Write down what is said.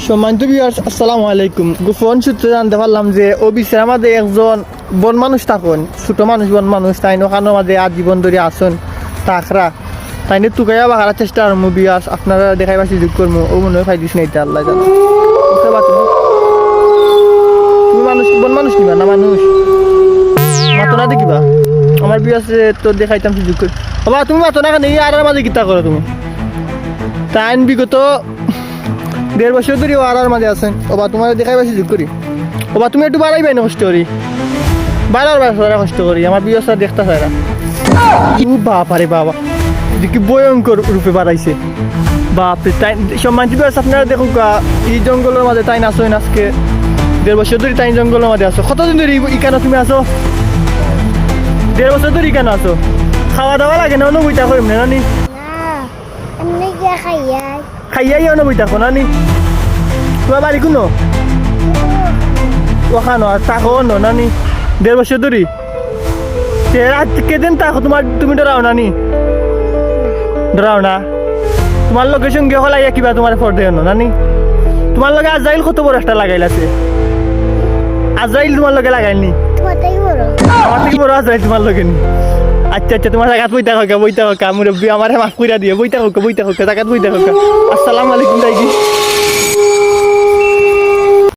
সম্মানিত ভিউয়ার্স, আসসালামু আলাইকুম। গোপন সূত্রে জানতে পারলাম যে অফিসের আমাদের একজন বন মানুষ থাকুন, ছোট মানুষ বন মানুষ তাই ওখানে আমাদের আজীবন ধরে আসুন তাকরা তাই নিয়ে টুকাইয়া বাগার চেষ্টা আর ভিউয়ার্স আপনারা দেখাইবার সুযোগ করবো। ও মনে হয় ফাইদিস নেই আল্লাহ জানো। বুঝতে পারছো তুমি মানুষ বন মানুষ নিবা না মানুষ মাতো না দেখিবা আমার ভিউয়ার্স তো দেখাইতাম সুযোগ করি। বাবা তুমি মাতো না খানে আর মাঝে গীতা করো তুমি তাই বিগত 1.5 বছর ধরে আর মাঝে আছেন। ওবা তোমার দেখাই বেশি যোগ করি। ওবা তুমি একটু বাড়াইবে না কষ্ট করি বাড়ার বাড়া কষ্ট করি আমার বিয়সা দেখতে চাই না। বাপ আরে বাবা কি ভয়ঙ্কর রূপে বাড়াইছে বাপরে। তাই সম্মান দিবস আপনারা দেখুন এই জঙ্গলের মাঝে তাই নাচো আজকে 1.5 বছর ধরে তাই জঙ্গলের মাঝে আসো। কতদিন ধরে ইকানো তুমি আসো? 1.5 বছর ধরে ইকানো আসো। খাওয়া দাওয়া লাগে না অনুভূতা করিম না নানি খাইয়াই অনুভূতা কো নানি তোমার বাড়ি কোনো ওখানো আর তাকো অন্য নানি 1.5 বছর ধরে কেদিন তাকো তোমার তুমি ডরাও নানি ডরাও না তোমার লোকের সঙ্গে হলাইয়া কিবা তোমার ফর দেয় নানি। তোমার লগে আজরাইল কত বড় একটা লাগাইলাছে আজরাইল তোমার লগে লাগাইনি আমার থেকে বড় আজরাইল তোমার লগে নি। আচ্ছা আচ্ছা তোমার জায়গা বইতা হোক মুরব্বী আমার মাফ কইরা দিয়ে বইতা হোক জায়গা বইতা হোক। আসসালামু আলাইকুম দাইজি।